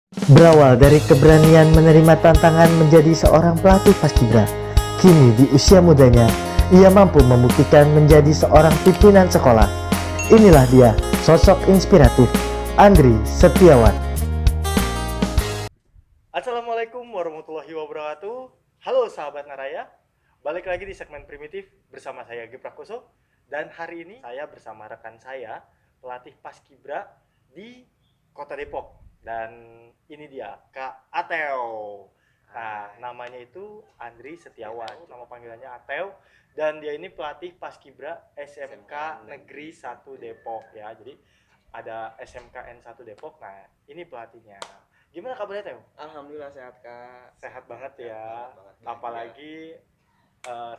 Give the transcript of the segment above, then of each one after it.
Berawal dari keberanian menerima tantangan menjadi seorang pelatih paskibra, kini di usia mudanya, ia mampu membuktikan menjadi seorang pimpinan sekolah. Inilah dia, sosok inspiratif, Andri Setiawan. Assalamualaikum warahmatullahi wabarakatuh. Halo sahabat Naraya, balik lagi di segmen primitif bersama saya Gi Prakoso. Dan hari ini saya bersama rekan saya, pelatih paskibra di Kota Depok. Dan ini dia, Kak Ateo. Nah, namanya itu Andri Setiawan, nama panggilannya Ateo. Dan dia ini pelatih paskibra SMK Negeri 1 Depok ya. Jadi ada SMK N1 Depok. Nah, ini pelatihnya. Gimana kabarnya Teo? Alhamdulillah sehat Kak. Sehat banget ya. Banget, Apalagi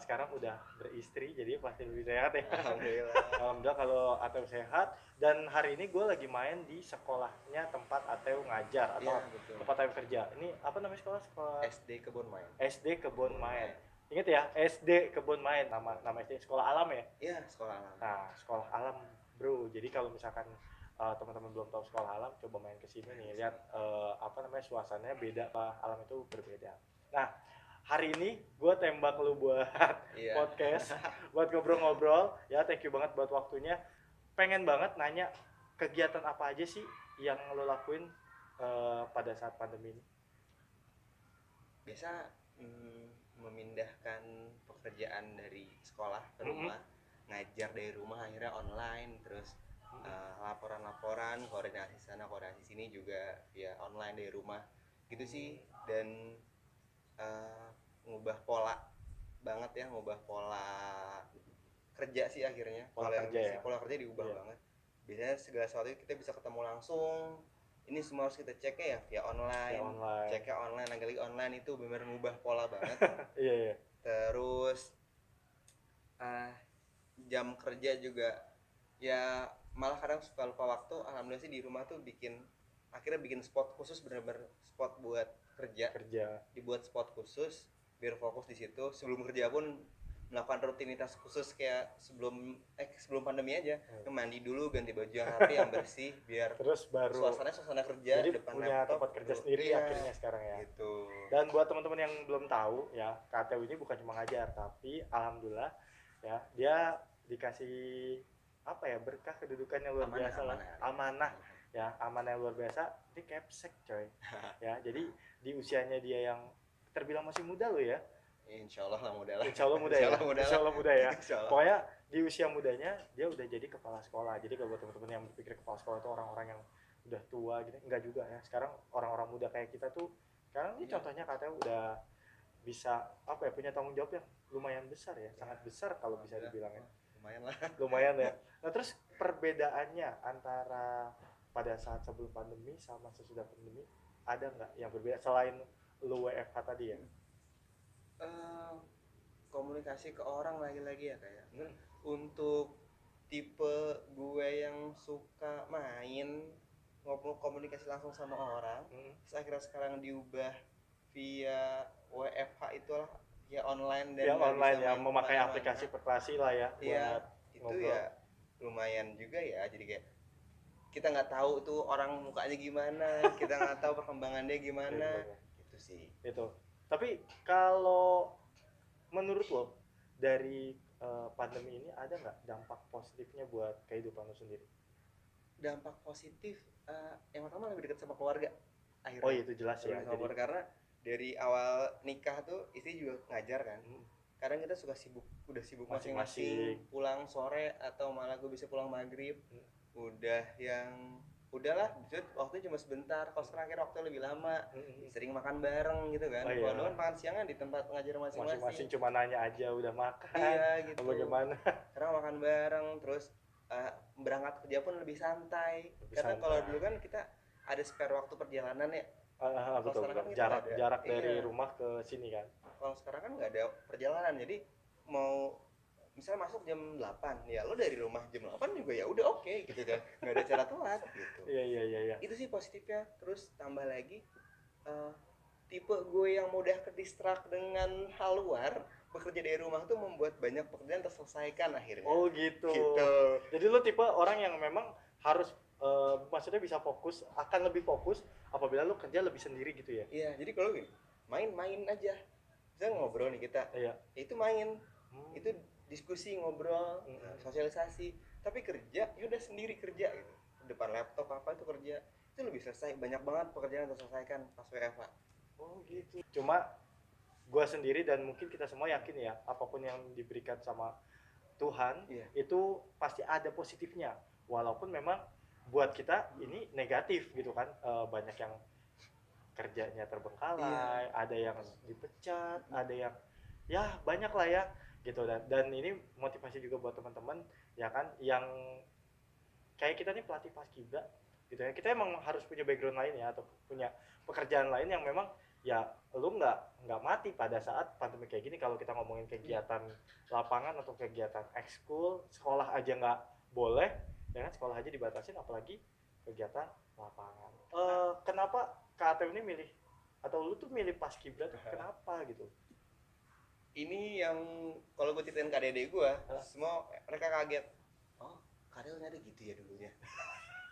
sekarang udah beristri, jadi pasti lebih sehat ya. Alhamdulillah. Alhamdulillah kalau Ateo sehat. Dan hari ini gue lagi main di sekolahnya tempat Ateo ngajar atau tempat Ateo kerja. Ini apa namanya sekolah? SD Kebun Main. SD Kebun Main. Ingat ya, SD Kebun Main, nama SD sekolah alam ya? Iya, sekolah alam. Nah, sekolah alam bro. Jadi kalau misalkan teman-teman belum tahu sekolah alam, coba main ke sini nih, lihat suasananya beda, alam itu berbeda. Nah, hari ini gue tembak lu buat podcast, buat ngobrol-ngobrol. Ya, thank you banget buat waktunya. Pengen banget nanya kegiatan apa aja sih yang lo lakuin pada saat pandemi ini? Biasa memindahkan pekerjaan dari sekolah ke rumah, ngajar dari rumah akhirnya online, terus laporan-laporan, koordinasi sana, koordinasi sini juga ya online dari rumah gitu sih. Dan ngubah pola banget ya, ngubah pola kerja sih akhirnya. Pola kerja diubah banget. Biasanya segala sesuatu kita bisa ketemu langsung, ini semua harus kita ceknya ya via online. Ceknya online, lagi online itu benar ngubah pola banget. Iya. Terus jam kerja juga ya malah kadang suka lupa waktu. Alhamdulillah sih di rumah tuh akhirnya bikin spot khusus, bener-bener spot buat kerja. Dibuat spot khusus biar fokus di situ. Sebelum kerja pun melakukan rutinitas khusus kayak sebelum pandemi aja, mandi dulu, ganti baju yang rapi, yang bersih, biar terus baru suasana kerja. jadi depan punya laptop, tempat kerja sendiri akhirnya sekarang ya gitu. Dan buat teman-teman yang belum tahu ya, Kak Teo ini bukan cuma ngajar, tapi alhamdulillah ya dia dikasih berkah kedudukan yang luar biasa lah, amanah yang luar biasa. Ini capsek coy ya. Jadi di usianya dia yang terbilang masih muda loh ya. Insya Allah muda ya. Pokoknya di usia mudanya dia udah jadi kepala sekolah. Jadi kalau buat teman-teman yang berpikir kepala sekolah itu orang-orang yang udah tua gitu, enggak juga ya. Sekarang orang-orang muda kayak kita tuh sekarang ini contohnya katanya udah bisa punya tanggung jawab yang lumayan besar ya, sangat besar kalau bisa dibilang ya. Lumayan ya. Nah, terus perbedaannya antara pada saat sebelum pandemi sama sesudah pandemi ada nggak yang berbeda selain lu WFH tadi ya? Komunikasi ke orang lagi-lagi ya kayak. Untuk tipe gue yang suka main ngobrol komunikasi langsung sama orang, terus akhirnya sekarang diubah via WFH itulah ya, online dan online ya, memakai aplikasi perklasi lah ya buat itu ngobrol. Ya lumayan juga ya, jadi kayak kita nggak tahu tuh orang mukanya gimana, kita nggak tahu perkembangannya gimana. Gitu sih. Itu. Tapi kalau menurut lo dari pandemi ini ada nggak dampak positifnya buat kehidupan lo sendiri? Dampak positif yang pertama lebih dekat sama keluarga akhirnya. Oh itu jelas ya. Jadi karena dari awal nikah tuh istri juga ngajar kan. Kadang kita udah sibuk masing-masing, pulang sore atau malah gue bisa pulang maghrib. Udahlah, waktunya cuma sebentar. Kalau sekarang akhirnya waktu lebih lama, sering makan bareng gitu kan. Kalau kan makan siangnya di tempat ngajar masing-masing. Cuma nanya aja udah makan. Iya gitu. Bagaimana? Karena makan bareng, terus berangkat kerja pun lebih santai. Karena kalau dulu kan kita ada spare waktu perjalanan ya. Betul. Kan jarak dari rumah ke sini kan. Kalau sekarang kan nggak ada perjalanan, jadi mau misalnya masuk jam 8, ya lo dari rumah jam 8 juga ya udah oke gitu kan, nggak ada cara telat gitu. Iya. Itu sih positifnya. Terus tambah lagi tipe gue yang mudah kedistrak dengan hal luar, bekerja dari rumah tuh membuat banyak pekerjaan terselesaikan akhirnya. Oh gitu. Jadi lo tipe orang yang memang harus maksudnya bisa fokus, akan lebih fokus apabila lu kerja lebih sendiri gitu ya. Iya, jadi kalau gini, main-main aja. Kita ngobrol nih kita. Iya. Itu main. Itu diskusi, ngobrol, sosialisasi. Tapi kerja, ya udah sendiri kerja gitu. Depan laptop apa itu kerja. Itu lebih selesai. Banyak banget pekerjaan yang terselesaikan pas WFH. Oh gitu. Cuma gua sendiri dan mungkin kita semua yakin ya, apapun yang diberikan sama Tuhan itu pasti ada positifnya. Walaupun memang buat kita ini negatif gitu kan. Banyak yang kerjanya terbengkalai, ada yang dipecat, ada yang ya banyak lah ya gitu. Dan ini motivasi juga buat teman-teman ya kan, yang kayak kita nih pelatih paskibra gitu ya, kita emang harus punya background lain ya, atau punya pekerjaan lain yang memang ya lu nggak mati pada saat pandemi kayak gini. Kalau kita ngomongin kegiatan lapangan atau kegiatan ekskul, sekolah aja nggak boleh ya kan, sekolah aja dibatasin, apalagi kegiatan lapangan. Kenapa Kak Ateu ini milih, atau lu tuh milih paskibra tuh kenapa gitu? Ini yang kalau gue ceritain ke adik-adik gue, semua mereka kaget. Oh, Karel nyari gitu ya dulunya.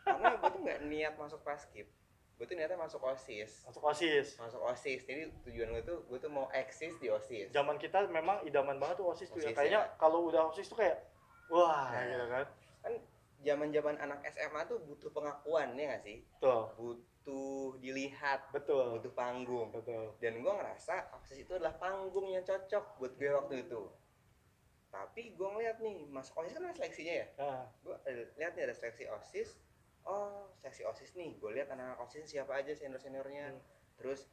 Karena gue tuh nggak niat masuk paskib, gue tuh niatnya masuk OSIS. Masuk OSIS. Jadi tujuan gue tuh mau eksis di OSIS. Zaman kita memang idaman banget tuh OSIS tuh ya. Kayaknya kalau udah OSIS tuh kayak wah gitu kan. Kan zaman anak SMA tuh butuh pengakuan ya nggak sih? Butuh dilihat, butuh panggung. Dan gue ngerasa OSIS itu adalah panggung yang cocok buat gue waktu itu. Tapi gue ngeliat nih, masuk OSIS kan ada seleksinya ya. Gue lihat nih ada seleksi OSIS. Oh, seleksi OSIS nih, gue lihat anak-anak OSIS siapa aja senior-seniornya. Terus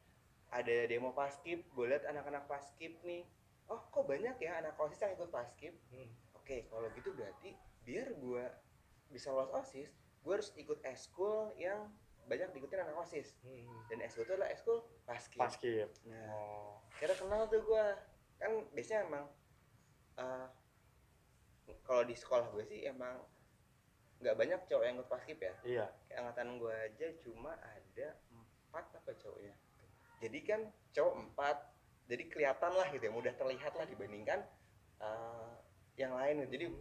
ada demo paskib, gue lihat anak-anak paskib nih. Oh, kok banyak ya anak OSIS yang ikut paskib? Oke, kalau gitu berarti biar gue bisa lolos OSIS, gue harus ikut eskul yang banyak diikutin anak OSIS. Dan eskul itu adalah eskul paskib. Nah, kira kenal tuh gue. Kan biasanya emang kalau di sekolah gue sih emang nggak banyak cowok yang ikut paskib ya. Iya. Kayak angkatan gue aja cuma ada 4 apa cowoknya. Jadi kan cowok 4, jadi kelihatan lah gitu ya, mudah terlihat lah dibandingkan yang lain. Jadi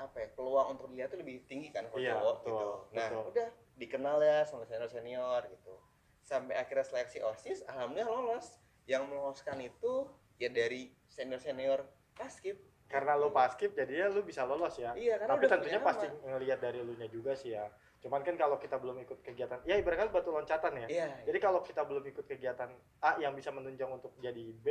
apa ya, peluang untuk dilihat tuh lebih tinggi kan kalau cowok gitu. Nah, udah dikenal ya sama senior gitu. Sampai akhirnya seleksi OSIS, alhamdulillah lolos. Yang meloloskan itu ya dari senior paskib. Karena lo paskib jadinya lo bisa lolos ya. Iya, tapi tentunya pasti ngelihat dari lo nya juga sih ya. Cuman kan kalau kita belum ikut kegiatan, ya ibaratnya batu loncatan ya. Iya. Jadi kalau kita belum ikut kegiatan A yang bisa menunjang untuk jadi B,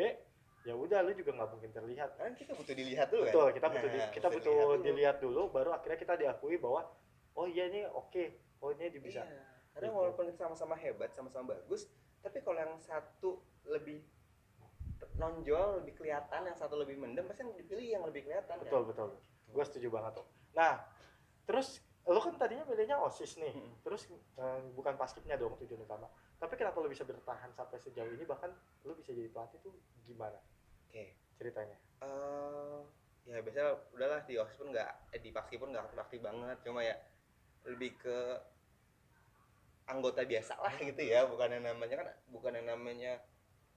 ya udah lu juga nggak mungkin terlihat. Kan kita butuh dilihat dulu. Betul, kita butuh dilihat dulu, baru akhirnya kita diakui bahwa oh iya ini oke, oh ini bisa. Iya. Karena walaupun kita sama-sama hebat, sama-sama bagus, tapi kalau yang satu lebih nonjol, lebih kelihatan, yang satu lebih mendem, pasti yang dipilih yang lebih kelihatan. Betul. Gue setuju banget tuh. Nah, terus lo kan tadinya pilihnya OSIS nih, terus bukan paskibnya dong tujuan utama. Tapi kenapa lo bisa bertahan sampai sejauh ini, bahkan lo bisa jadi pelatih tuh gimana? Ceritanya. Ya biasanya udahlah di OSIS pun di paskib pun nggak aktif banget, cuma ya lebih ke anggota biasa lah gitu ya, bukan yang namanya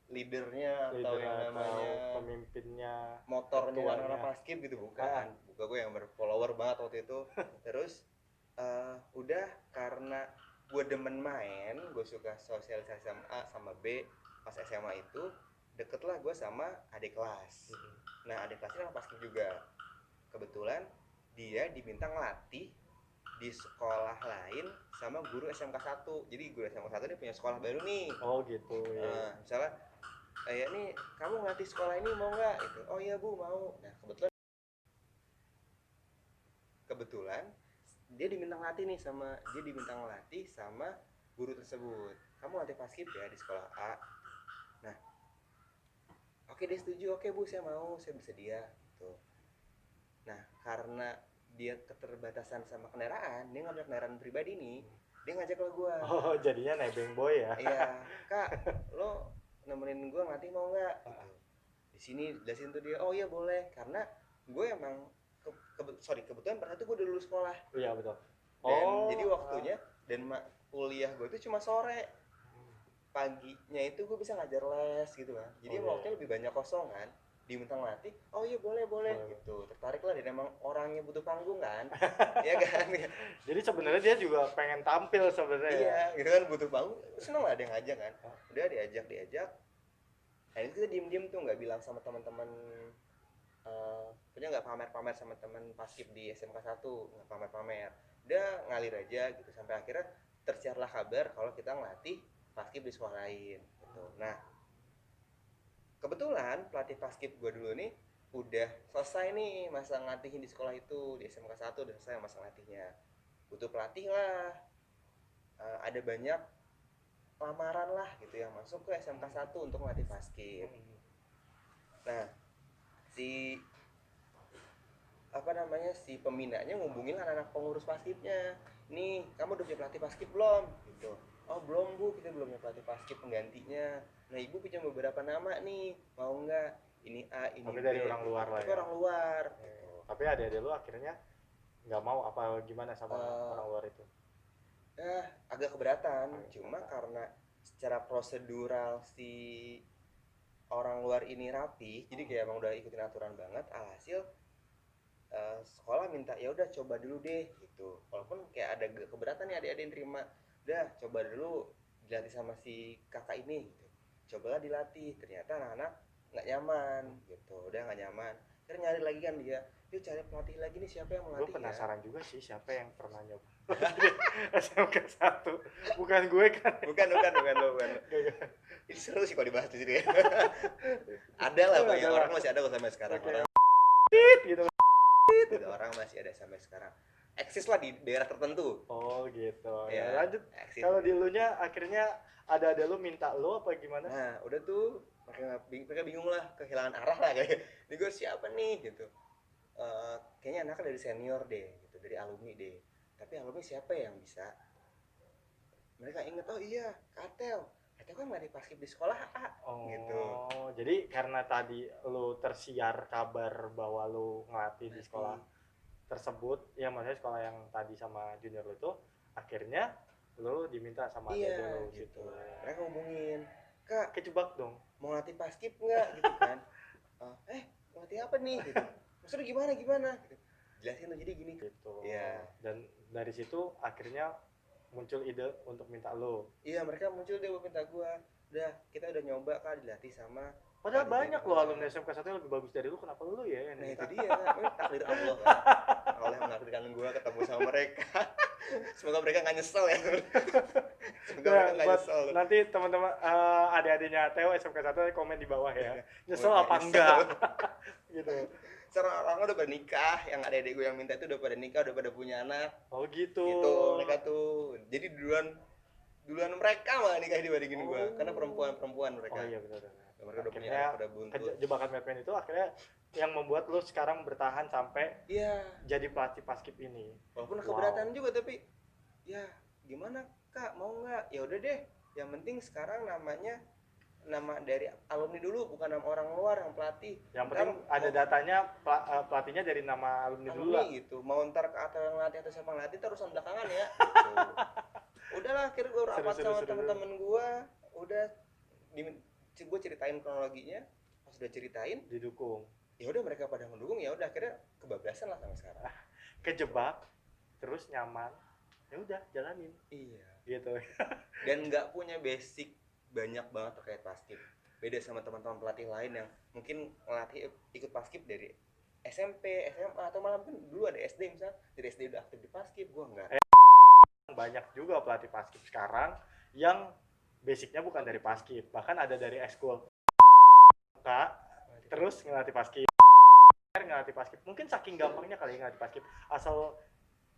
leadernya atau yang namanya pemimpinnya, motornya anak paskib gitu, bukan. Bukan gue yang berfollower banget waktu itu. Terus udah karena gue demen main, gue suka sosialisasi sama A sama B. Pas SMA itu deket lah gue sama adik kelas. Nah adik kelasnya anak paskib juga. Kebetulan dia diminta ngelatih di sekolah lain sama guru SMK 1. Jadi guru SMK 1 dia punya sekolah baru nih. Oh gitu ya. Misalnya kayak nih, kamu ngelatih sekolah ini mau nggak? Itu, oh iya bu mau. Nah kebetulan dia diminta ngelatih sama guru tersebut. Kamu latih paskib ya di sekolah A. Nah, oke dia setuju, oke bu saya mau, saya bersedia gitu. Nah karena dia keterbatasan sama kendaraan, dia nggak punya kendaraan pribadi nih, dia ngajak ke gue. Oh jadinya nebeng boy ya. Iya, kak lo nemenin gue ngelatih mau nggak? Gitu. Di sini jelasin tuh dia, oh iya boleh, karena gue emang kebetulan pada itu gue udah lulus sekolah. Iya betul. Dan jadi waktunya dan kuliah gue itu cuma sore. Paginya itu gue bisa ngajar les gitu kan. Jadi waktunya lebih banyak kosong kan. diminta ngelatih, oh iya boleh Boleh. gitu, tertarik lah, dan emang orangnya butuh panggung kan. Ya kan. Jadi sebenarnya dia juga pengen tampil sebenarnya ya. Iya gitu kan, butuh panggung, seneng lah ada yang ngajak kan. Udah diajak, nah ini kita diem tuh nggak bilang sama teman-teman, punya nggak pamer-pamer sama teman paskib di SMK 1, nggak pamer-pamer, udah ngalir aja gitu, sampai akhirnya tersiarlah kabar kalau kita ngelatih paskib di sekolah lain gitu. Nah kebetulan pelatih paskib gue dulu nih udah selesai nih masa ngelatihin di sekolah itu, di SMK 1 udah selesai masa ngelatihnya, butuh pelatih lah. Ada banyak lamaran lah gitu yang masuk ke SMK 1 untuk ngelatih paskib. Nah si si pembinanya ngubungin anak-anak pengurus paskibnya, nih kamu udah punya pelatih paskib belum gitu. Oh belum bu, kita belum punya pelatih paskib penggantinya. Nah ibu punya beberapa nama nih, mau nggak, ini A ini Tapi B. dari orang luar lah tapi ya. orang luar gitu. Tapi adik-adik lu akhirnya nggak mau apa gimana sama orang luar itu? Agak keberatan, cuma karena secara prosedural si orang luar ini rapi, jadi kayak emang udah ikutin aturan banget. Alhasil sekolah minta ya udah coba dulu deh gitu, walaupun kayak ada keberatan nih adik-adik yang terima, udah coba dulu dilatih sama si kakak ini gitu. Cobalah dilatih, ternyata anak-anak nggak nyaman gitu, udah nggak nyaman, terus nyari lagi kan dia, yuk cari pelatih lagi nih, siapa yang melatih. Gue penasaran juga sih siapa yang pernah nyoba SMK 1. Bukan gue kan. Bukan. Ini seru sih kalau dibahas di sini ya. Ada lah banyak orang masih ada kok sampai sekarang. Orang gitu, orang masih ada sampai sekarang. Eksis lah di daerah tertentu. Oh gitu. Ya, Lanjut. eksis. Kalau di lunya akhirnya ada lu minta lu apa gimana? Nah udah tuh mereka bingung lah, kehilangan arah lah kayak. Ini gue siapa nih gitu. Kayaknya anaknya dari senior deh gitu, dari alumni deh. Tapi alumni siapa yang bisa? Mereka inget, oh iya Katel kan nggak paskib di sekolah A gitu. Oh, jadi karena tadi lu tersiar kabar bahwa lu ngelatih di sekolah tersebut, ya maksudnya sekolah yang tadi sama junior lu itu, akhirnya lu diminta sama iya, adik lu gitu. gitu. Mereka hubungin, Kak, kejebak dong. Mau ngelatih paskib nggak gitu kan? Ngelatih apa nih gitu. Maksudnya gimana gitu. Jelasin lo jadi gini gitu. Iya. Dan dari situ akhirnya muncul ide untuk minta lo. Iya, mereka muncul deh buat minta gua. Udah, kita udah nyoba Kak dilatih sama. Padahal banyak loh alumni SMK 1 yang lebih bagus dari lu, kenapa lu ya? Nah itu dia, takdir Allah kan. Allah menakdirkan gua ketemu sama mereka. Semoga mereka nggak nyesel ya. Semoga mereka nggak nyesel. Nanti teman-teman adik-adiknya Theo SMK 1 komen di bawah ya. Nyesel apa enggak? Gitu. Sekarang orang udah bernikah, yang adik-adik gue yang minta itu udah pada nikah, udah pada punya anak. Oh gitu. Gitu mereka tuh. Jadi duluan mereka malah nikah dibandingin gue, karena perempuan mereka. Oh iya benar. Mereka udah punya anak, udah buntut. Jebakan Batman itu akhirnya yang membuat lo sekarang bertahan sampai jadi pelatih paskib ini. Walaupun keberatan juga, tapi ya gimana Kak, mau nggak? Ya udah deh. Yang penting sekarang nama dari alumni dulu, bukan nama orang luar yang pelatih. Yang penting ada datanya pelatihnya dari nama alumni dulu lah gitu. Mau ntar atau yang latih atau siapa ngelatih terusan belakangan ya. Udahlah, akhirnya gue rapat sama temen-temen gue, udah gue ceritain kronologinya, pas udah ceritain didukung. Ya udah mereka pada mendukung, ya udah akhirnya kebablasan lah sampai sekarang. Kejebak, terus nyaman, ya udah jalanin. Iya. Gitu. Dan nggak punya basic banyak banget terkait paskib. Beda sama teman-teman pelatih lain yang mungkin ngelatih ikut paskib dari SMP, SMA, atau malah mungkin dulu ada SD, misalnya dari SD udah aktif di paskib. Gue enggak. Banyak juga pelatih paskib sekarang yang basicnya bukan dari paskib, bahkan ada dari ekskul terus ngelatih paskib. Mungkin saking gampangnya kali ngelatih paskib, asal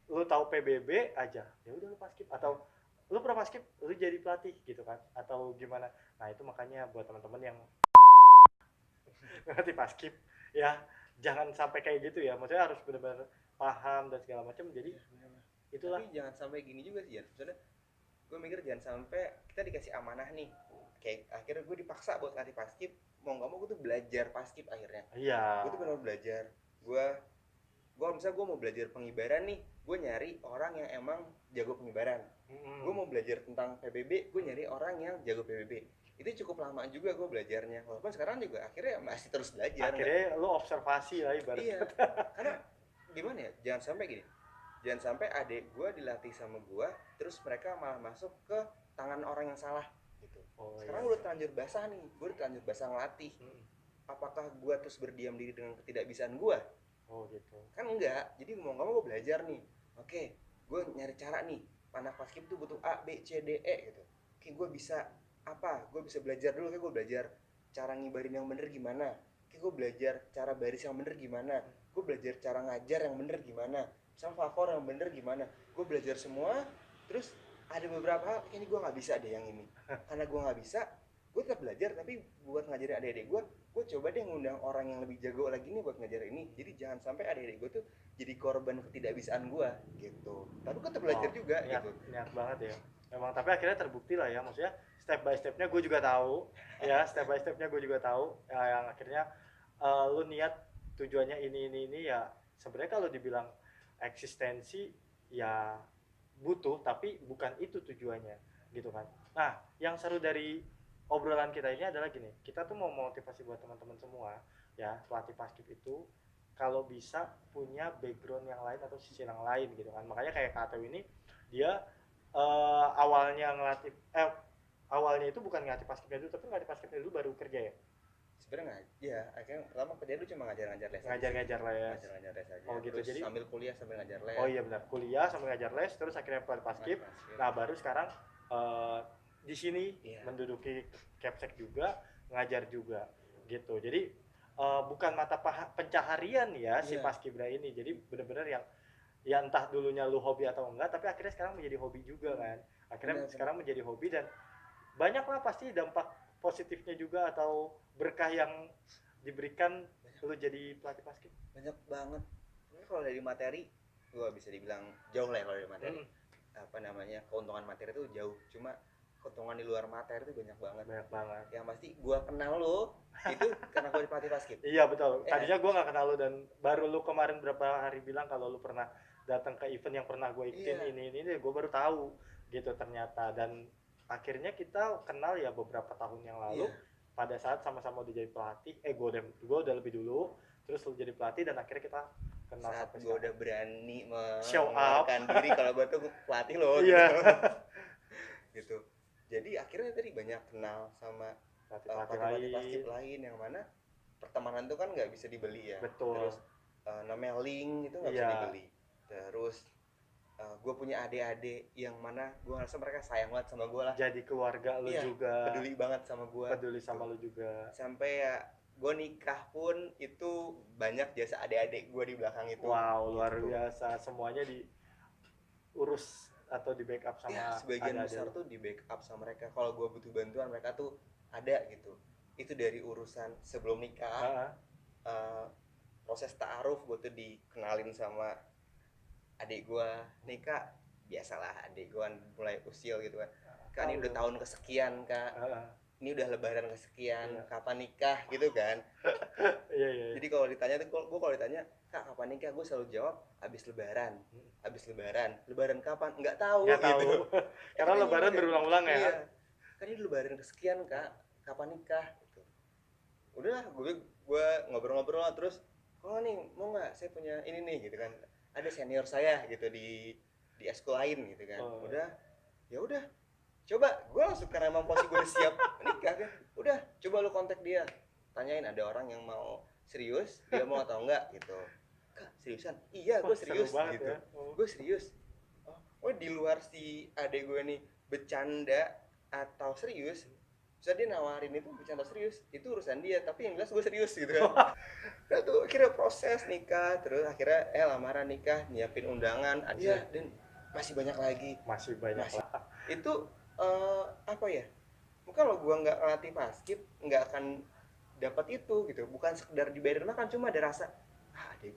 lu tahu PBB aja ya udah lu paskib, atau lu pernah paskib lu jadi pelatih gitu kan, atau gimana. Nah itu makanya buat teman-teman yang ngelatih paskib ya jangan sampai kayak gitu ya, maksudnya harus benar-benar paham dan segala macam. Jadi itulah. Tapi jangan sampai gini juga sih ya, maksudnya gue mikir jangan sampai kita dikasih amanah nih, kayak akhirnya gue dipaksa buat latih paskib, mau nggak mau gue tuh belajar paskib akhirnya. Iya. Gue tuh benar belajar. Gue misalnya gue mau belajar pengibaran nih, gue nyari orang yang emang jago pengibaran. Gue mau belajar tentang PBB, gue nyari orang yang jago PBB. Itu itu cukup lama juga gue belajarnya, walaupun sekarang juga akhirnya masih terus belajar. Akhirnya lu observasi lah ibaratnya. Iya, karena gimana ya, jangan sampai gini, jangan sampai adik gue dilatih sama gue terus mereka malah masuk ke tangan orang yang salah gitu. Sekarang udah terlanjur basah nih, gue udah terlanjur basah ngelatih. Apakah gue terus berdiam diri dengan ketidakbisaan gue? Gitu. Kan enggak, jadi mau nggak mau gue belajar nih. Oke, gue nyari cara nih, anak paskib tuh butuh A, B, C, D, E gitu. Oke, gue bisa apa? Gue bisa belajar dulu, kayak gue belajar cara ngibarin yang bener gimana. Oke, gue belajar cara baris yang bener gimana. Gue belajar cara ngajar yang bener gimana. Sama favor yang bener gimana. Gue belajar semua, terus ada beberapa hal kayaknya gue nggak bisa deh yang ini. Karena gue nggak bisa, gue tetap belajar, tapi buat ngajarin adik-adik gue coba deh ngundang orang yang lebih jago lagi nih buat ngajar ini. Jadi jangan sampai adik-adik gue tuh jadi korban ketidakbisaan gue gitu. Tapi gue tetap belajar juga gitu. Niat banget ya. Memang, tapi akhirnya terbukti lah ya, maksudnya step by stepnya gue juga tahu ya, step by stepnya gue juga tahu ya, yang akhirnya lu niat tujuannya ini ya. Sebenarnya kalau dibilang eksistensi ya butuh, tapi bukan itu tujuannya gitu kan. Nah, yang seru dari obrolan kita ini adalah gini, kita tuh mau motivasi buat teman-teman semua ya, pelatih paskib itu kalau bisa punya background yang lain atau sisi yang lain gitu kan. Makanya kayak Kak Ateu ini, dia awalnya itu bukan ngelatih paskibnya dulu, tapi ngelatih paskibnya dulu baru kerja ya. Sebenarnya ya, akhirnya pertama kerja dulu cuma ngajar-ngajar les. Ngajar-ngajar les. Ngajar-ngajar les aja. Oh gitu. Terus Jadi sambil kuliah sambil ngajar les. Oh iya benar, kuliah sambil ngajar les, terus akhirnya pelatih paskib. Nah, baru sekarang di sini menduduki Capsek juga, ngajar juga gitu. Jadi bukan mata pencaharian ya si paskibra ini. Jadi benar-benar yang ya entah dulunya lu hobi atau enggak, tapi akhirnya sekarang menjadi hobi juga kan. Akhirnya sekarang menjadi hobi, dan banyak lah pasti dampak positifnya juga atau berkah yang diberikan lu jadi pelatih paskib. Banyak banget. Ini kalau dari materi gua bisa dibilang jauh lah ya kalau dari materi. Apa namanya, keuntungan materi itu jauh, cuma keuntungan di luar materi itu banyak banget. Yang pasti gua kenal lo itu karena gua di pelatih paskib. Iya betul. Tadinya gua nggak kenal lo, dan baru lu kemarin berapa hari bilang kalau lu pernah datang ke event yang pernah gue ikutin ini gue baru tahu gitu ternyata. Dan akhirnya kita kenal ya beberapa tahun yang lalu pada saat sama-sama udah jadi pelatih. Gue udah lebih dulu, terus lu jadi pelatih, dan akhirnya kita kenal saat sampai gue udah berani mengeluarkan diri kalau gue tuh pelatih lo gitu. Gitu. Jadi akhirnya tadi banyak kenal sama pelatih paskib lain, yang mana pertemanan itu kan nggak bisa dibeli ya. Betul. Terus namanya link itu nggak bisa dibeli. Terus gue punya adik-adik yang mana gue ngerasa mereka sayang banget sama gue lah. Jadi keluarga lu juga. Peduli banget sama gue. Peduli sama lu juga. Sampai ya gue nikah pun itu banyak jasa adik-adik gue di belakang itu. Wow, luar biasa. Semuanya diurus atau di backup sama sebagian besar tuh di backup sama mereka. Kalau gue butuh bantuan mereka tuh ada gitu. Itu dari urusan sebelum nikah, proses ta'aruf gue tuh dikenalin sama adik gue. Nikah biasalah, adik gue mulai usil gitu kan. Kan ini udah tahun kesekian kak, ini udah lebaran kesekian, kapan nikah gitu kan. Iya. Jadi kalau ditanya tuh, gue kalau ditanya kak kapan nikah, gue selalu jawab abis lebaran. Lebaran kapan nggak tahu gitu. Karena lebaran berulang-ulang ya. Kan ini lebaran kesekian kak, kapan nikah gitu. Udahlah, gue ngobrol-ngobrol terus, oh nih mau nggak saya punya ini nih gitu kan, ada senior saya gitu di eskul lain gitu kan. Ya udah coba, gue langsung karena emang posisi gue udah siap nikah kan, udah coba lu kontak dia, tanyain ada orang yang mau serius, dia mau atau enggak gitu. Kak seriusan? Iya gue serius gitu ya. Gue serius. Oh di luar si adek gue nih bercanda atau serius, bisa dia nawarin itu bercanda serius, itu urusan dia, tapi yang jelas gue serius gitu kan. Nah tuh akhirnya proses nikah, terus akhirnya lamaran, nikah, nyiapin undangan, dan masih banyak lagi. Itu apa ya, mungkin kalau gue nggak latih paskib nggak akan dapat itu gitu. Bukan sekedar dibayar makan, cuma ada rasa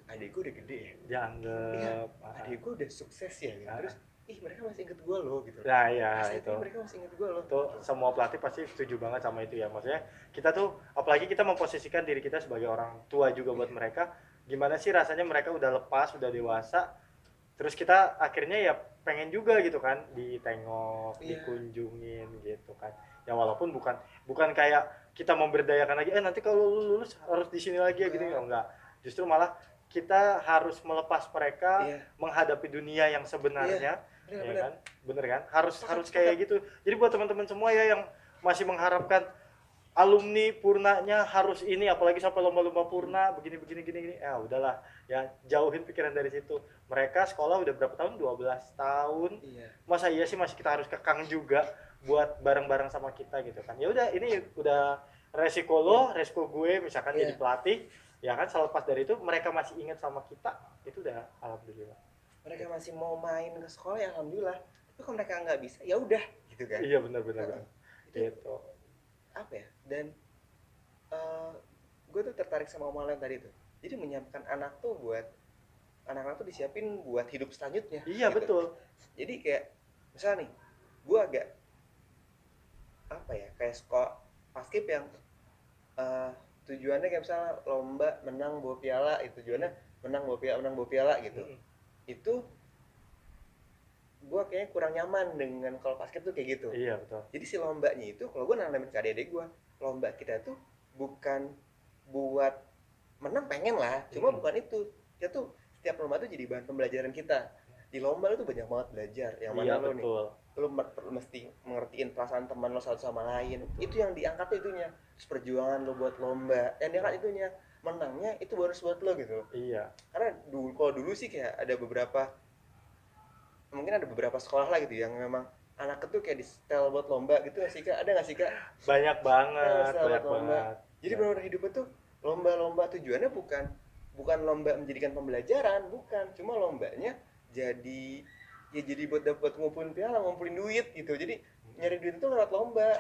adik gue udah gede ya, dianggap adik gue udah sukses ya gitu. Terus mereka masih inget gue loh gitu. Nah ya itu mereka masih inget gue loh tuh gitu. Semua pelatih pasti setuju banget sama itu ya. Maksudnya kita tuh, apalagi kita memposisikan diri kita sebagai orang tua juga buat mereka, gimana sih rasanya mereka udah lepas, udah dewasa, terus kita akhirnya ya pengen juga gitu kan ditengok, dikunjungin gitu kan. ya walaupun bukan kayak kita memberdayakan lagi nanti kalau lu lulus harus di sini lagi ya gitu enggak, justru malah kita harus melepas mereka menghadapi dunia yang sebenarnya. Ya kan, bener kan, harus kayak gitu. Jadi buat teman-teman semua ya yang masih mengharapkan alumni purnanya harus ini, apalagi sampai lomba-lomba purna begini ya udahlah ya, jauhin pikiran dari situ. Mereka sekolah udah berapa tahun, 12 tahun, masa iya sih masih kita harus kekang juga buat bareng-bareng sama kita gitu kan. Ya udah, ini udah resiko lo, resiko gue misalkan jadi pelatih ya kan, selepas dari itu mereka masih ingat sama kita, itu udah alhamdulillah. Mereka masih mau main ke sekolah ya alhamdulillah, tapi kalau mereka nggak bisa ya udah gitu kan. Iya benar-benar gitu. Apa ya, dan gue tuh tertarik sama omongan tadi tuh, jadi menyiapkan anak tuh buat anak-anak tuh disiapin buat hidup selanjutnya. Iya gitu. Betul. Jadi kayak misalnya nih, gue agak apa ya, kayak sekolah paskib yang tujuannya kayak misalnya lomba menang bawa piala, itu tujuannya menang bawa piala gitu. Itu gue kayaknya kurang nyaman dengan kalau basket tuh kayak gitu. Iya betul. Jadi si lombanya itu kalau gue nanamin ke adik-adik gue, lomba kita tuh bukan buat menang, pengen lah, cuma bukan itu. Kita tuh setiap lomba tuh jadi bahan pembelajaran kita. Di lomba lu tuh banyak banget belajar. Yang mana lu nih, lu mesti mengertiin perasaan teman lo satu sama lain. Itu yang diangkat tuh itunya. Terus perjuangan lo buat lomba, yang diangkat itunya. Menangnya itu baru buat lo gitu. Iya. Karena kalau dulu sih kayak ada beberapa sekolah lah gitu yang memang anak itu kayak di setel buat lomba gitu nggak sih Kak? Ada nggak sih Kak? Banyak banget, banyak banget. Jadi benar-benar hidup itu lomba-lomba tujuannya bukan lomba menjadikan pembelajaran, bukan. Cuma lombanya jadi buat dapat ngumpulin piala, ngumpulin duit gitu. Jadi nyari duit itu lewat lomba.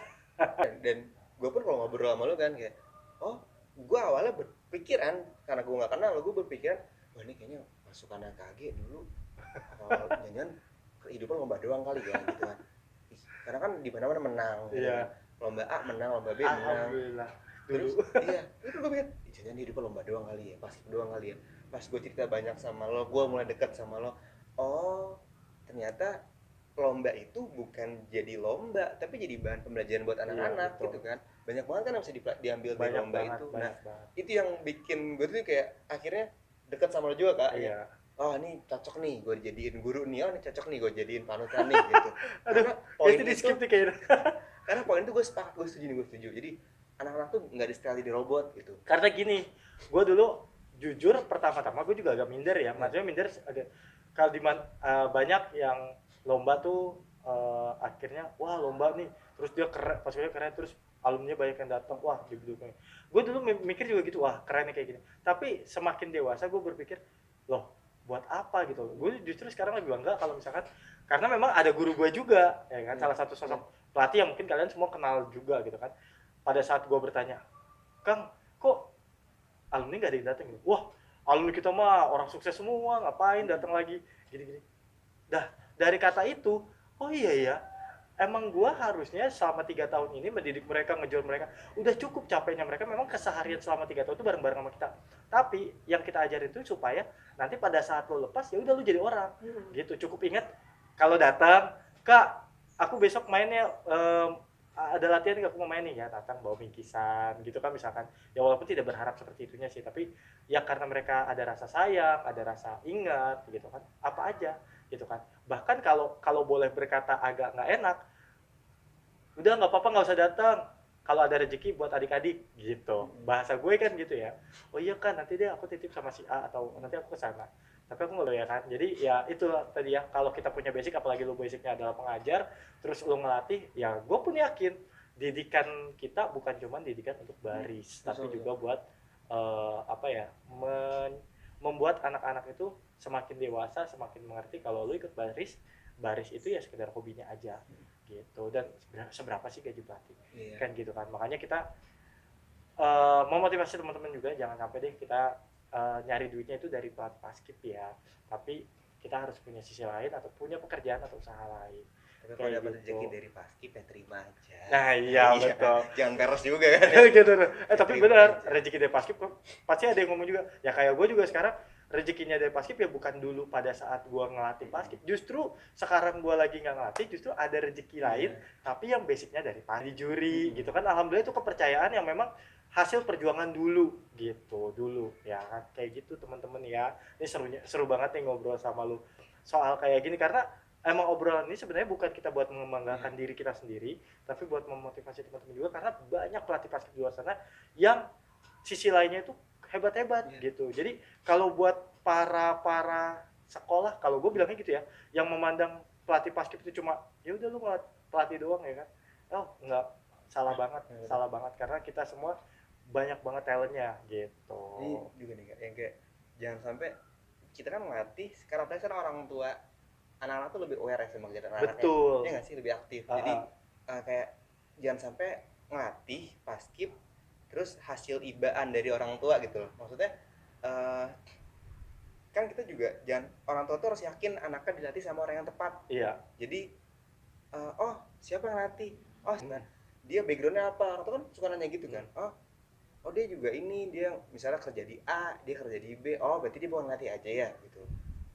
Dan gue pun kalau ngobrol sama lu kan kayak, oh gue awalnya berpikiran, karena gue nggak kenal, gue berpikiran, wah ini kayaknya masukan KG dulu, jangan kehidupan lomba doang kali ya gitu kan. Karena kan di mana-mana menang, lomba A menang, lomba B menang. Alhamdulillah. Terus itu gue pikir, jangan hidup lomba doang kali ya, pasti doang kali ya. Pas gue cerita banyak sama lo, gue mulai dekat sama lo, oh ternyata lomba itu bukan jadi lomba, tapi jadi bahan pembelajaran buat anak-anak gitu kan. Banyak banget kan yang bisa diambil dari lomba itu. Nah, itu yang bikin gue tuh kayak akhirnya dekat sama lo juga Kak. Iya. Oh ini cocok nih gue jadiin guru nih, oh ini cocok nih gue jadiin panutan nih gitu. Karena poin itu di skip nih kayaknya. Karena poin itu gue sepakat, gue setuju. Jadi anak-anak tuh nggak di-setel di robot gitu. Karena gini, gue dulu jujur pertama-tama gue juga agak minder ya. Maksudnya minder agak kalau banyak yang lomba tuh akhirnya wah lomba nih, terus dia keren, pas keren, terus alumni banyak yang datang, wah didukung. Gue dulu mikir juga gitu, wah keren nih kayak gini. Tapi semakin dewasa gue berpikir, loh buat apa gitu. Gue justru sekarang lebih bangga kalau misalkan, karena memang ada guru gue juga ya kan, salah satu sosok pelatih yang mungkin kalian semua kenal juga gitu kan. Pada saat gue bertanya, Kang kok alumni gak ada yang datang gitu, wah alumni kita mah orang sukses semua, ngapain datang lagi gini-gini. Dah dari kata itu, oh iya ya, emang gua harusnya selama 3 tahun ini mendidik mereka, ngejual mereka. Udah cukup capeknya mereka, memang keseharian selama 3 tahun itu bareng-bareng sama kita. Tapi yang kita ajarin itu supaya nanti pada saat lo lepas ya udah lo jadi orang. Gitu. Cukup ingat kalau datang, Kak, aku besok mainnya ada latihan nggak, aku mau main nih ya, datang bawa bingkisan gitu kan misalkan. Ya walaupun tidak berharap seperti itunya sih, tapi ya karena mereka ada rasa sayang, ada rasa ingat gitu kan. Apa aja gitu kan. Bahkan kalau boleh berkata agak nggak enak, udah nggak apa-apa, nggak usah datang kalau ada rezeki buat adik-adik gitu. Bahasa gue kan gitu ya. Oh iya kan, nanti deh aku titip sama si A atau nanti aku kesana. Tapi aku nggak ya kan. Jadi ya itu tadi ya, kalau kita punya basic, apalagi lu basicnya adalah pengajar, terus lu ngelatih, ya gue pun yakin didikan kita bukan cuma didikan untuk baris, tapi juga buat membuat anak-anak itu semakin dewasa, semakin mengerti kalau lu ikut baris itu ya sekedar hobinya aja gitu. Dan seberapa sih gaji pelatih kan gitu kan. Makanya kita memotivasi teman-teman juga, jangan sampai deh kita nyari duitnya itu dari pelatih paskib ya, tapi kita harus punya sisi lain atau punya pekerjaan atau usaha lain. Tapi kalau dapat rezeki dari paskib ya terima aja. Nah iya betul. Jangan peres juga kan. Gitu. Tapi benar, rezeki dari paskib pasti ada yang ngomong juga. Ya kayak gue juga sekarang rezekinya dari Paskib ya bukan dulu pada saat gua ngelatih Paskib, justru sekarang gua lagi nggak ngelatih, justru ada rezeki lain tapi yang basicnya dari juri gitu kan. Alhamdulillah itu kepercayaan yang memang hasil perjuangan dulu gitu dulu ya kan. Kayak gitu teman-teman ya. Ini seru banget nih ngobrol sama lu soal kayak gini, karena emang obrolan ini sebenarnya bukan kita buat mengembangkan diri kita sendiri, tapi buat memotivasi teman-teman juga, karena banyak pelatih Paskib di luar sana yang sisi lainnya itu hebat-hebat gitu. Jadi kalau buat para sekolah, kalau gue bilangnya gitu ya, yang memandang pelatih Paskib itu cuma ya udah lu pelatih doang ya kan, oh nggak, salah banget karena kita semua banyak banget talentnya gitu. Ini juga nih Kak, yang kayak jangan sampai kita kan ngelatih sekarang orang tua anak-anak tuh lebih aware ya sama kegiatan anaknya. Betul. Ya nggak sih, lebih aktif. Jadi kayak jangan sampai ngelatih Paskib terus hasil ibaan dari orang tua gitu loh. Maksudnya kan kita juga jangan, orang tua tuh harus yakin anaknya dilatih sama orang yang tepat. Iya. Jadi oh siapa yang latih? Oh dia backgroundnya apa? Orang tua kan suka nanya gitu kan. Oh dia juga ini, dia misalnya kerja di A, dia kerja di B, oh berarti dia bukan ngelatih aja ya gitu.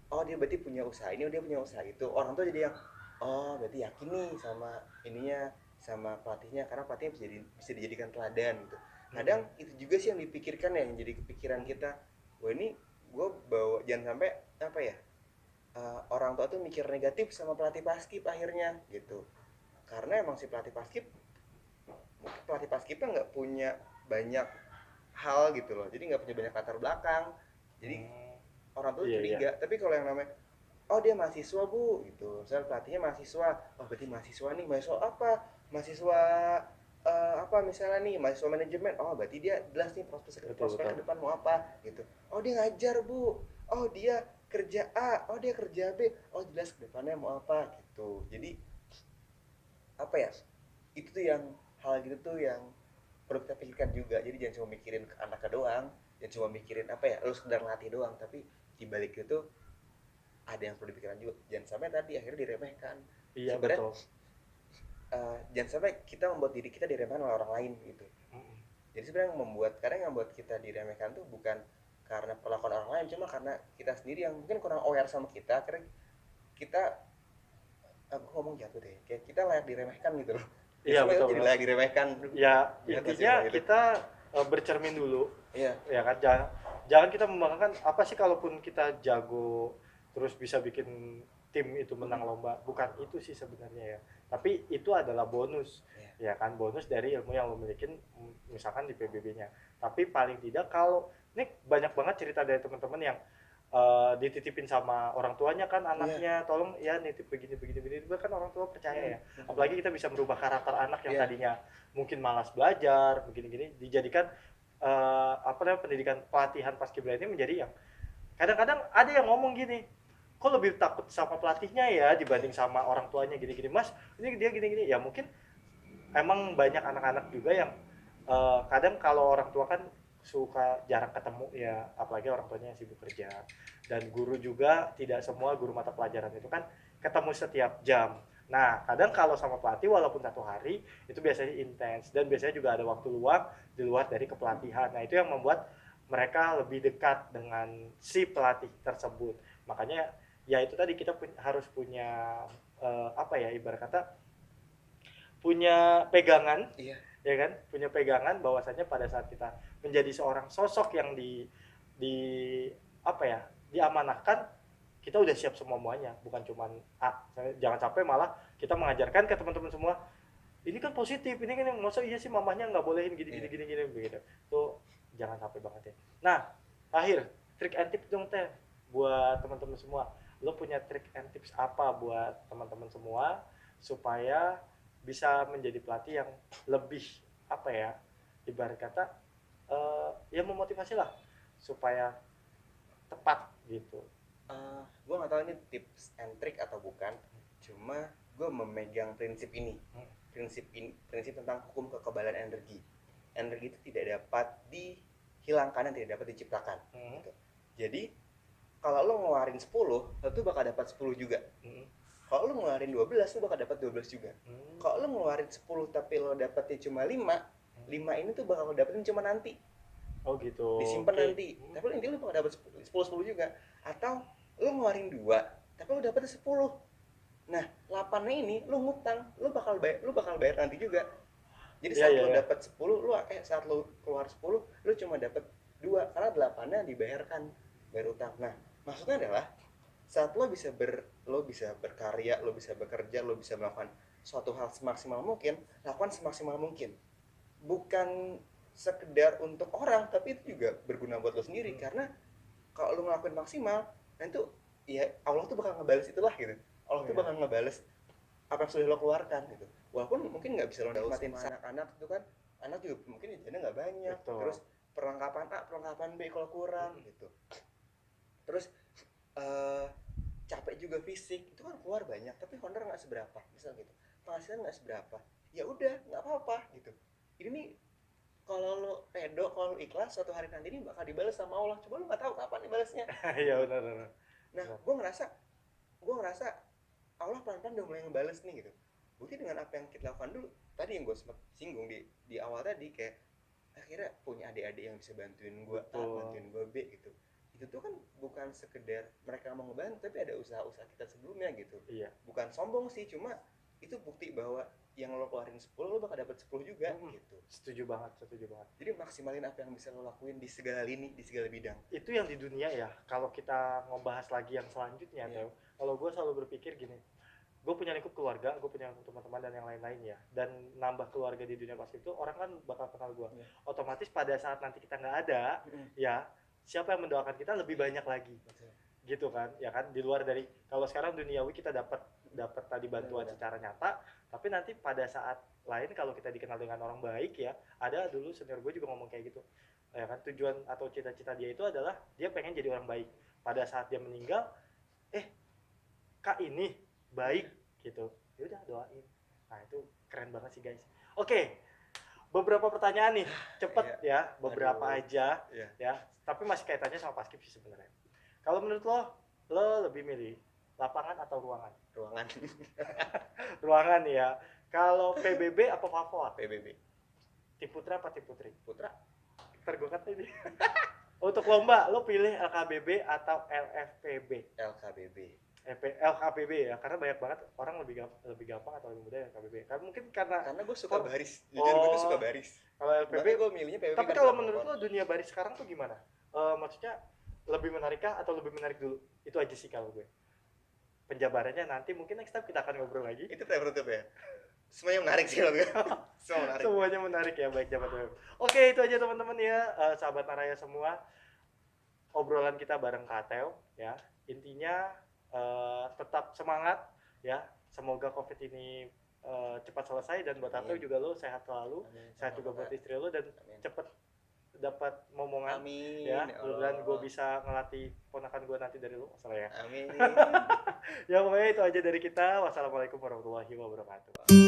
Oh dia berarti punya usaha ini, oh dia punya usaha itu. Orang tuh jadi yang oh berarti yakin nih sama ininya, sama pelatihnya, karena pelatihnya bisa dijadikan teladan gitu. Kadang itu juga sih yang dipikirkan ya, yang jadi kepikiran kita. Wah ini gue bawa, jangan sampai apa ya, orang tua tuh mikir negatif sama pelatih Paskib akhirnya gitu. Karena emang si pelatih Paskibnya nggak punya banyak hal gitu loh, jadi nggak punya banyak latar belakang, jadi orang tuh curiga. Tapi kalau yang namanya oh dia mahasiswa bu gitu, misalnya pelatihnya mahasiswa, oh berarti mahasiswa nih, mahasiswa apa, mahasiswa apa misalnya nih, mahasiswa manajemen, oh berarti dia jelas nih prospek ke depan mau apa gitu. Oh dia ngajar bu, oh dia kerja A, oh dia kerja B, oh jelas ke depannya mau apa gitu. Jadi apa ya, itu tuh yang hal gitu tuh yang perlu kita pikirkan juga. Jadi jangan cuma mikirin ke anaknya doang, jangan cuma mikirin apa ya, lu sekedar latih doang, tapi di balik itu ada yang perlu dipikirkan juga. Jangan sampai tadi akhirnya diremehkan. Iya sebenarnya betul. Jangan sampai kita membuat diri kita diremehkan oleh orang lain gitu. Jadi sebenarnya yang membuat kita diremehkan tuh bukan karena perlakuan orang lain, cuma karena kita sendiri yang mungkin kurang aware sama kita. Akhirnya kita, aku ngomong jatuh deh, kayak kita layak diremehkan gitu loh. Iya betul. Jadi layak diremehkan. Ya intinya kita bercermin dulu. Iya. Ya kan, jangan kita membanggakan apa sih, kalaupun kita jago terus bisa bikin tim itu menang lomba, bukan itu sih sebenarnya ya. Tapi itu adalah bonus. Ya kan, bonus dari ilmu yang lo milikin misalkan di PBB-nya. Tapi paling tidak, kalau ini banyak banget cerita dari teman-teman yang dititipin sama orang tuanya kan anaknya, tolong ya nitip begini itu kan orang tua percaya ya. Apalagi kita bisa merubah karakter anak yang tadinya mungkin malas belajar begini dijadikan pendidikan pelatihan paskibra ini menjadi yang kadang-kadang ada yang ngomong gini, kok lebih takut sama pelatihnya ya dibanding sama orang tuanya gini mas, ini dia gini ya. Mungkin emang banyak anak-anak juga yang kadang kalau orang tua kan suka jarang ketemu ya, apalagi orang tuanya yang sibuk kerja, dan guru juga tidak semua guru mata pelajaran itu kan ketemu setiap jam. Nah kadang kalau sama pelatih walaupun 1 hari itu biasanya intens, dan biasanya juga ada waktu luang di luar dari kepelatihan. Nah itu yang membuat mereka lebih dekat dengan si pelatih tersebut. Makanya ya itu tadi, kita harus punya ibarat kata punya pegangan. Ya kan, punya pegangan bahwasanya pada saat kita menjadi seorang sosok yang diamanahkan, kita udah siap semuanya, bukan cuman jangan sampai malah kita mengajarkan ke teman-teman semua ini kan positif, ini kan masa iya sih mamanya nggak bolehin gini begitu. Tuh jangan sampai banget ya. Nah akhir trik and tips dong teh buat teman-teman semua. Lo punya trik and tips apa buat teman-teman semua supaya bisa menjadi pelatih yang lebih ibarat kata memotivasi lah supaya tepat gitu. Gue nggak tahu ini tips and trick atau bukan, cuma gue memegang prinsip ini. Prinsip tentang hukum kekebalan energi. Energi itu tidak dapat dihilangkan dan tidak dapat diciptakan gitu. Jadi kalau lo ngeluarin 10, lo tuh bakal dapat 10 juga. Kalau lo ngeluarin 12, lo bakal dapat 12 juga. Kalau lo ngeluarin 10 tapi lo dapetnya cuma 5 ini tuh bakal lo dapetin cuma nanti. Oh gitu. Disimpan Oke. nanti. Tapi nanti lu bakal dapat 10 juga. Atau lu ngeluarin 2, tapi lu dapat 10. Nah, 8-nya ini lu ngutang, lu bakal bayar nanti juga. Jadi Iya saat iya lu iya. dapat 10, saat lu keluar 10, lu cuma dapat 2 karena 8-nya dibayarkan bayar utang. Nah, maksudnya adalah saat lo bisa berkarya, lo bisa bekerja, lo bisa melakukan suatu hal semaksimal mungkin, lakukan semaksimal mungkin. Bukan sekedar untuk orang, tapi itu juga berguna buat lo sendiri. Karena kalau lo ngelakuin maksimal, nanti tuh ya Allah tuh bakal ngebales itulah gitu. Allah tuh Iya. bakal ngebales apa yang sudah lo keluarkan gitu. Walaupun mungkin nggak bisa lo nikmatin sama anak-anak itu kan, anak juga mungkin jajannya nggak banyak. Betul. Terus perlengkapan A, perlengkapan B kalau kurang gitu. Terus eh capek juga fisik itu kan keluar banyak, tapi honor nggak seberapa misal gitu, penghasilan nggak seberapa, ya udah nggak apa-apa gitu. Ini nih kalau lo pedo, kalau lo ikhlas, suatu hari nanti ini bakal dibalas sama Allah, coba lo nggak tahu kapan dibalasnya. Iya benar benar. Nah, gue ngerasa Allah pelan-pelan udah mulai ngebales nih gitu. Bukti dengan apa yang kita lakukan dulu tadi, yang gue sempat singgung di awal tadi, kayak akhirnya punya adik-adik yang bisa bantuin gue A, bantuin gue B gitu. Itu tuh kan bukan sekedar mereka mau ngebantu, tapi ada usaha-usaha kita sebelumnya gitu. Iya. Bukan sombong sih, cuma itu bukti bahwa yang lo keluarin 10 lo bakal dapat 10 juga gitu. Setuju banget, setuju banget. Jadi maksimalin apa yang bisa lo lakuin di segala lini, di segala bidang. Itu yang di dunia ya. Kalau kita ngebahas lagi yang selanjutnya, Iya. Teo, kalau gue selalu berpikir gini, gue punya lingkup keluarga, gue punya teman-teman dan yang lain-lain ya. Dan nambah keluarga di dunia basket itu orang kan bakal kenal gue. Iya. Otomatis pada saat nanti kita nggak ada, ya siapa yang mendoakan kita lebih banyak lagi. Betul. Gitu kan, ya kan, di luar dari kalau sekarang duniawi kita dapat tadi bantuan Benar. secara nyata, tapi nanti pada saat lain kalau kita dikenal dengan orang baik ya, ada dulu senior gue juga ngomong kayak gitu, ya kan, tujuan atau cita-cita dia itu adalah dia pengen jadi orang baik. Pada saat dia meninggal, kak ini baik gitu, ya udah doain. Nah itu keren banget sih guys. Oke, beberapa pertanyaan nih, cepet ya, beberapa Aduh. aja Iya. ya, tapi masih kaitannya sama Paskib sih sebenarnya. Kalau menurut lo lebih milih lapangan atau ruangan? Ruangan. Ruangan ya. Kalau PBB apa Favorit? PBB. Tim putra apa tim putri? Putra. Tergugat ini. Untuk lomba, lo pilih LKBB atau LFPB? LKBB. LKBB ya, karena banyak banget orang lebih gampang atau lebih mudah LKBB. Karena mungkin karena gue suka baris. Jujur Oh. gue tuh suka baris. Kalau LPB, Makanya gue milihnya PBB. tapi kalau menurut lo dunia baris sekarang tuh gimana? Maksudnya lebih menarikkah atau lebih menarik dulu? Itu aja sih kalau gue. Penjabarannya nanti mungkin next time kita akan ngobrol lagi. Itu penutup ya. Semuanya menarik sih kalau gue. Semua menarik. Semuanya menarik ya, baik jabat web. Oke, itu aja teman-teman ya, sahabat Naraya semua. Obrolan kita bareng Kak Teo ya. Intinya tetap semangat ya. Semoga Covid ini cepat selesai, dan buat Teo juga lo sehat selalu. Amin. Sehat juga buat istri lo, dan cepet dapat momongan. Amin. Ya, mudah-mudahan gue bisa ngelatih ponakan gue nanti dari lo, masalah ya. Amin. Ya pokoknya itu aja dari kita. Wassalamualaikum warahmatullahi wabarakatuh.